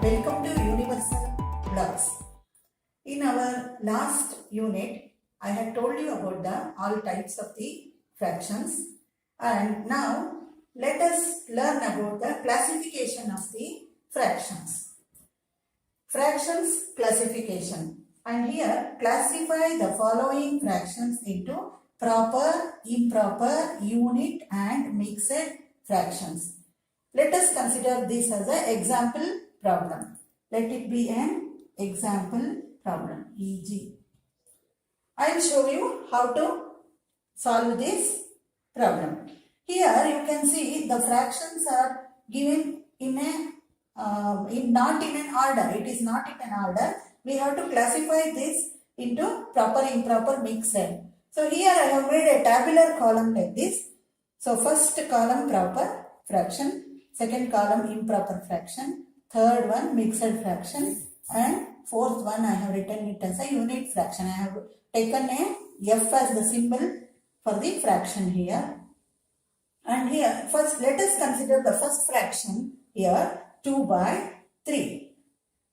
Welcome to Universal Blocks. In our last unit, I had told you about the all types of the fractions, and now let us learn about the classification of the fractions. Fractions classification, and here classify the following fractions into proper, improper, unit and mixed fractions. Let us consider this as an example problem. Let it be an example problem, e.g. I will show you how to solve this problem. Here you can see the fractions are given in a not in an order. It is not in an order. We have to classify this into proper, improper, mixed. So here I have made a tabular column like this. So first column proper fraction, second column improper fraction, third one mixed fraction, and fourth one I have written it as a unit fraction. I have taken a F as the symbol for the fraction here. And here first let us consider the first fraction here, 2 by 3.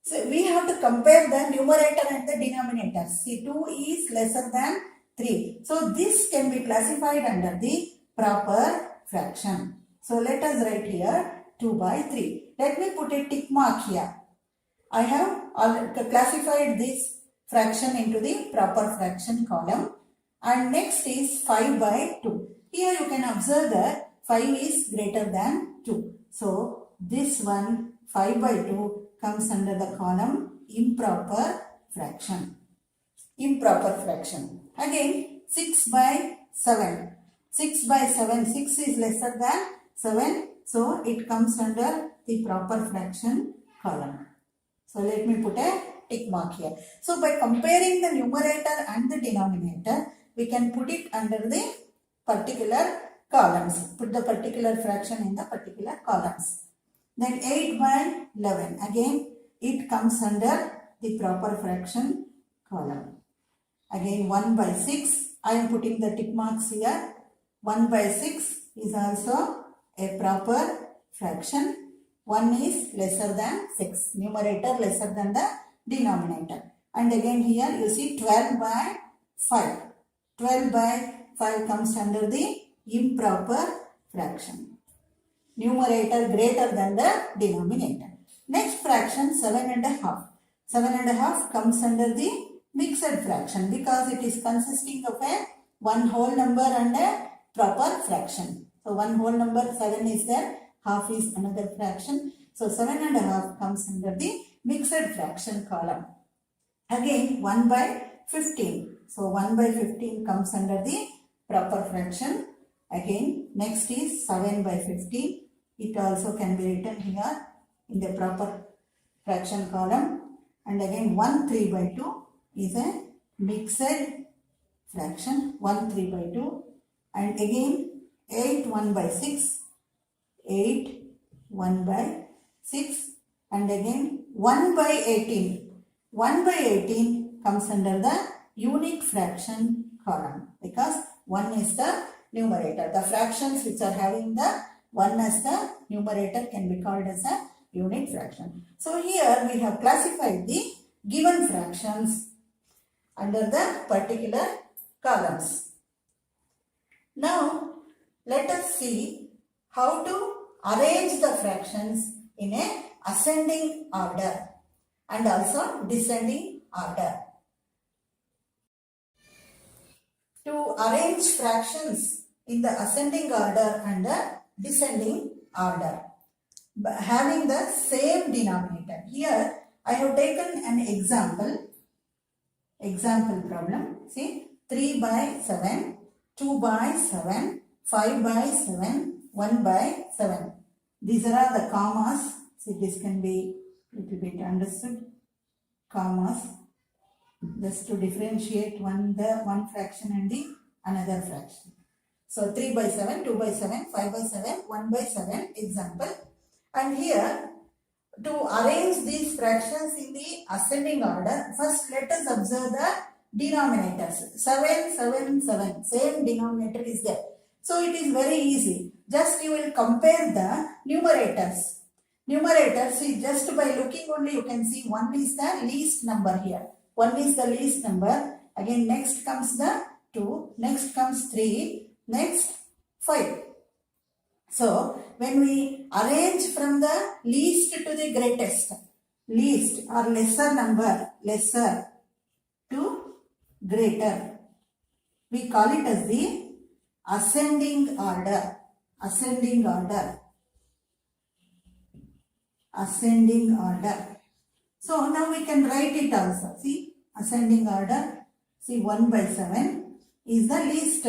So we have to compare the numerator and the denominator. See, 2 is lesser than 3. So this can be classified under the proper fraction. So let us write here 2 by 3. Let me put a tick mark here. I have classified this fraction into the proper fraction column. And next is 5 by 2. Here you can observe that 5 is greater than 2. So this one 5 by 2 comes under the column improper fraction. Improper fraction. Again 6 by 7. 6 by 7. 6 is lesser than 7. So it comes under the proper fraction column. So let me put a tick mark here. So by comparing the numerator and the denominator, we can put it under the particular columns. Put the particular fraction in the particular columns. Then 8 by 11. Again, it comes under the proper fraction column. Again, 1 by 6. I am putting the tick marks here. 1 by 6 is also a proper fraction. 1 is lesser than 6. Numerator lesser than the denominator. And again here you see 12 by 5. 12 by 5 comes under the improper fraction. Numerator greater than the denominator. Next fraction 7.5. 7.5 comes under the mixed fraction because it is consisting of a one whole number and a proper fraction. So one whole number 7 is there, half is another fraction. So 7.5 comes under the mixed fraction column. Again 1 by 15. So 1 by 15 comes under the proper fraction. Again next is 7 by 15. It also can be written here in the proper fraction column. And again 1 3 by 2 is a mixed fraction. 1 3 by 2. And again 8 1 by 6. 8 1 by 6. And again 1 by 18. 1 by 18 comes under the unit fraction column because 1 is the numerator. The fractions which are having the 1 as the numerator can be called as a unit fraction. So here we have classified the given fractions under the particular columns. Now let us see how to arrange the fractions in a ascending order and also descending order. To arrange fractions in the ascending order and the descending order, having the same denominator. Here I have taken an example problem. See, 3 by 7, 2 by 7, 5 by 7, 1 by 7. These are the commas. See, this can be a little bit understood. Commas, just to differentiate one fraction and the another fraction. So 3 by 7, 2 by 7, 5 by 7, 1 by 7 example. And here to arrange these fractions in the ascending order, first let us observe the denominators. 7, 7, 7. Same denominator is there. So it is very easy. Just you will compare the numerators. numerator, see just by looking only you can see 1 is the least number here. 1 is the least number. Again next comes the 2, next comes 3, next 5. So when we arrange from the least to the greatest, least or lesser number, lesser to greater, we call it as the ascending order. Ascending order. Ascending order. So now we can write it also. See, ascending order. See, 1 by 7 is the least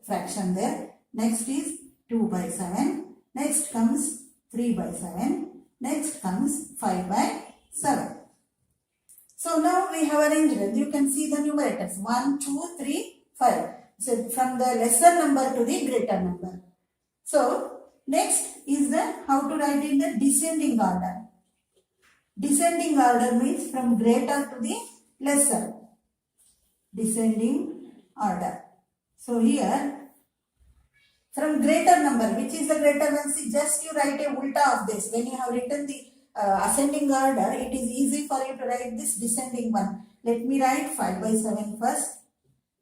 fraction there. Next is 2 by 7. Next comes 3 by 7. Next comes 5 by 7. So now we have arranged it. You can see the numerators 1, 2, 3, 5. So from the lesser number to the greater number. So next is the how to write in the descending order. Descending order means from greater to the lesser. Descending order. So here from greater number, which is the greater one, see just you write a ulta of this. When you have written the ascending order, it is easy for you to write this descending one. Let me write 5 by 7 first,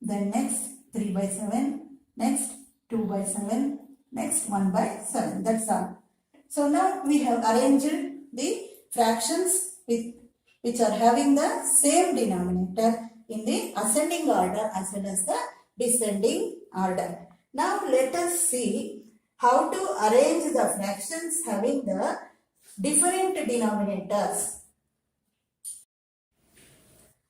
then next 3 by 7, next 2 by 7, next 1 by 7. That's all. So now we have arranged the fractions which are having the same denominator in the ascending order as well as the descending order. Now let us see how to arrange the fractions having the different denominators.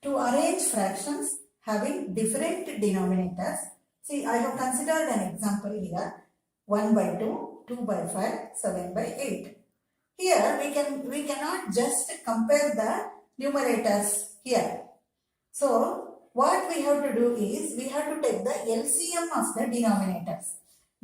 To arrange fractions having different denominators, see I have considered an example here. 1 by 2, 2 by 5, 7 by 8. Here we cannot just compare the numerators here. So what we have to do is we have to take the LCM of the denominators.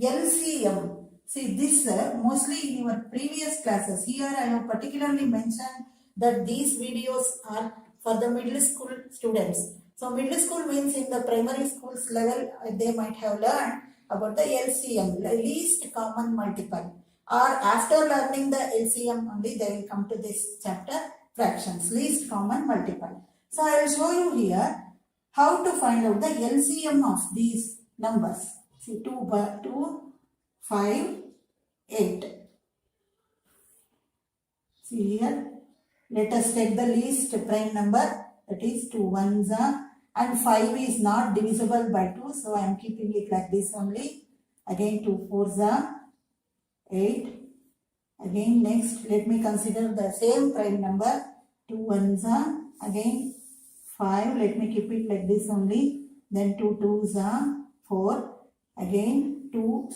LCM. See this mostly in your previous classes. Here I have particularly mentioned that these videos are for the middle school students. So middle school means in the primary schools level they might have learned about the LCM, the least common multiple. Or after learning the LCM only they will come to this chapter, fractions, least common multiple. So I will show you here how to find out the LCM of these numbers. See 2 by 2, 5, 8. See here, let us take the least prime number, that is 2 ones and 5 is not divisible by 2, so I am keeping it like this only. Again 2 fours are 8. Again next let me consider the same prime number, 2 ones are again 5, let me keep it like this only. Then 2 twos are 4. Again 2,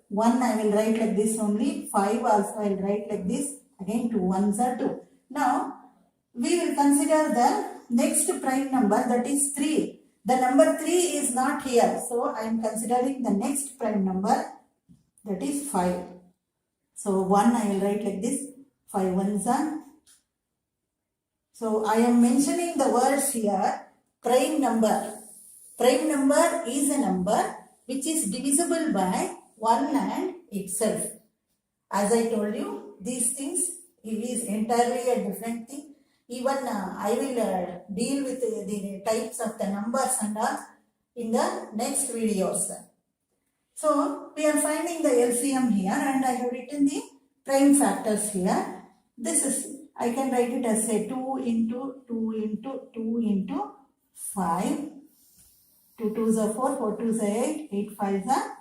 1 I will write like this only. 5 also I will write like this. Again 2 ones are 2. Now we will consider the next prime number, that is 3. The number 3 is not here. So I am considering the next prime number, that is 5. So 1 I will write like this. 5 ones are. So I am mentioning the words here, prime number. Prime number is a number which is divisible by 1 and itself. As I told you, these things, it is entirely a different thing. Even I will deal with the types of the numbers and all in the next videos. So we are finding the LCM here and I have written the prime factors here. This is, I can write it as say 2 into 2 into 2 into 5. 2 twos are 4, 4 twos are 8, 8 fives are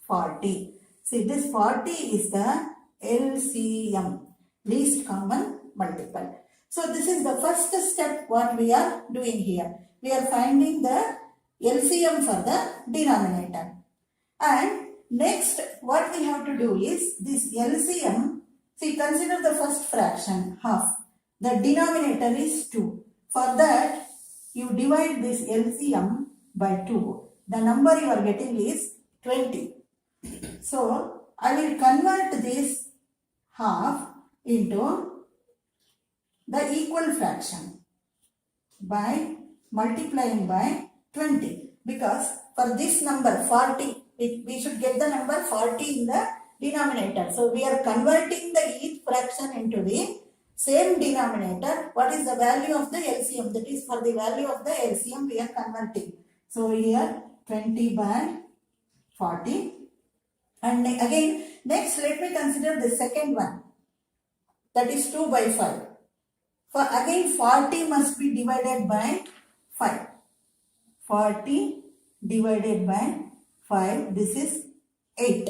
40. See this 40 is the LCM, least common multiple. So this is the first step what we are doing here. We are finding the LCM for the denominator. And next what we have to do is this LCM, see consider the first fraction, half. The denominator is 2. For that you divide this LCM by 2. The number you are getting is 20. So I will convert this half into the equal fraction by multiplying by 20, because for this number 40, we should get the number 40 in the denominator. So we are converting the each fraction into the same denominator. What is the value of the LCM? That is for the value of the LCM we are converting. So here 20 by 40. And again, next let me consider the second one. That is 2 by 5. For again 40 must be divided by 5. 40 divided by 5. This is 8.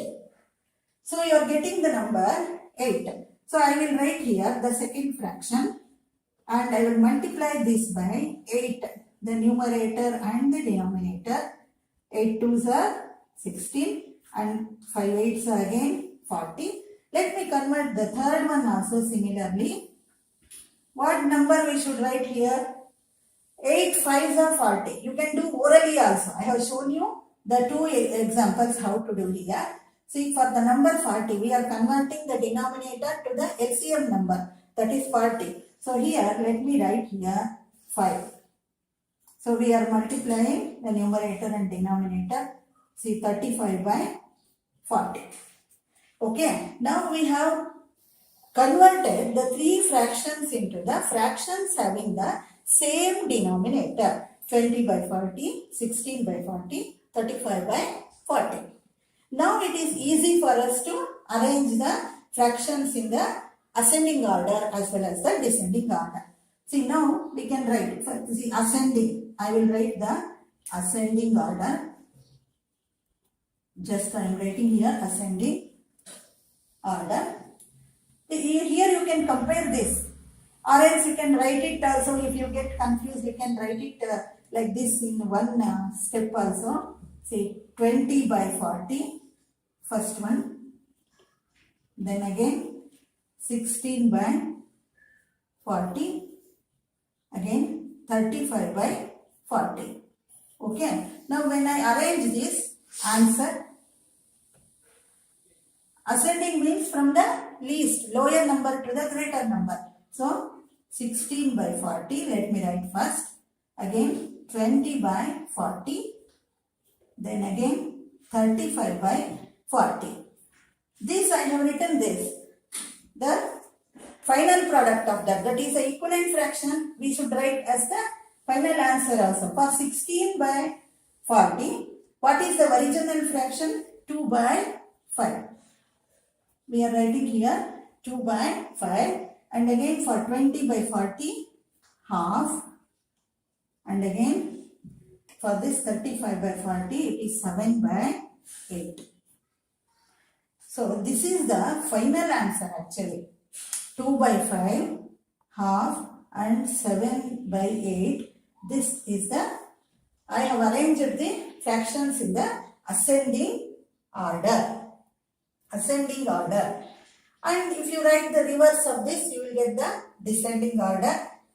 So you are getting the number 8. So I will write here the second fraction and I will multiply this by 8. The numerator and the denominator. 8 2s are 16 and 5 8s are again 40. Let me convert the third one also similarly. What number we should write here? 8 5s are 40. You can do orally also. I have shown you the two examples how to do here. See, for the number 40, we are converting the denominator to the LCM number. That is 40. So here, let me write here 5. So we are multiplying the numerator and denominator. See, 35 by 40. Okay. Now we have converted the three fractions into the fractions having the same denominator. 20 by 40, 16 by 40, 35 by 40. Now it is easy for us to arrange the fractions in the ascending order as well as the descending order. See, now we can write for the ascending. I will write the ascending order. Just I am writing here ascending order. Here you can compare this, or else you can write it also. If you get confused, you can write it like this in one step also. See, 20 by 40, first one. Then again 16 by 40. Again 35 by 40. Okay. Now when I arrange this answer, ascending means from the least, lower number to the greater number. So 16 by 40, let me write first. Again 20 by 40. Then again 35 by 40. This I have written this. The final product of that is the equivalent fraction. We should write as the final answer also. For 16 by 40, what is the original fraction? 2 by 5. We are writing here 2 by 5. And again for 20 by 40, half. And again for this 35 by 40, it is 7 by 8. So this is the final answer actually. 2 by 5, half and 7 by 8. This is the, I have arranged the fractions in the ascending order. Ascending order. And if you write the reverse of this, you will get the descending order.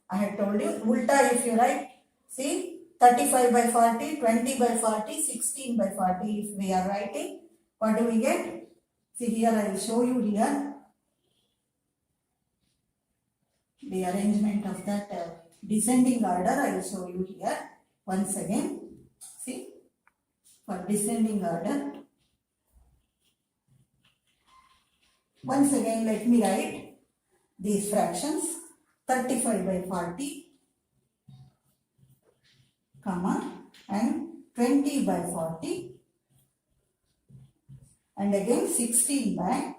I had told you, ulta if you write, see, 35 by 40, 20 by 40, 16 by 40 if we are writing. What do we get? See here, I will show you here. The arrangement of that descending order, I will show you here. Once again, see, for descending order. Once again, let me write these fractions. 35 by 40, comma, and 20 by 40, and again 16 by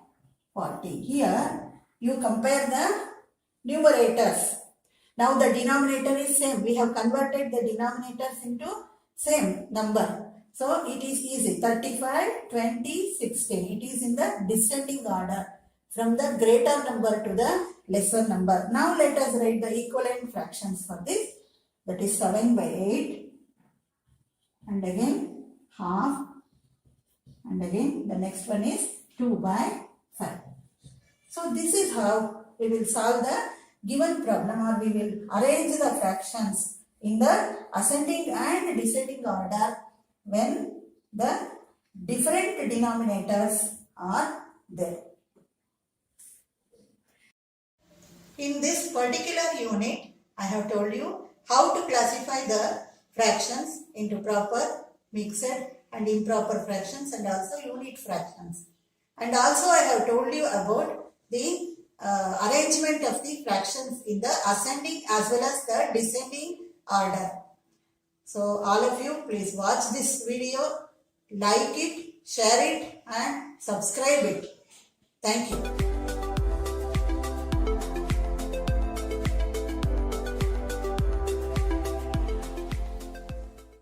40. Here, you compare the numerators. Now the denominator is same. We have converted the denominators into same number. So it is easy. 35, 20, 16. It is in the descending order from the greater number to the lesser number. Now let us write the equivalent fractions for this. That is 7 by 8. And again half. And again the next one is 2 by 5. So this is how we will solve the given problem, or we will arrange the fractions in the ascending and descending order when the different denominators are there. In this particular unit, I have told you how to classify the fractions into proper, mixed and improper fractions and also unit fractions. And also I have told you about the arrangement of the fractions in the ascending as well as the descending order. So all of you please watch this video, like it, share it and subscribe it. Thank you.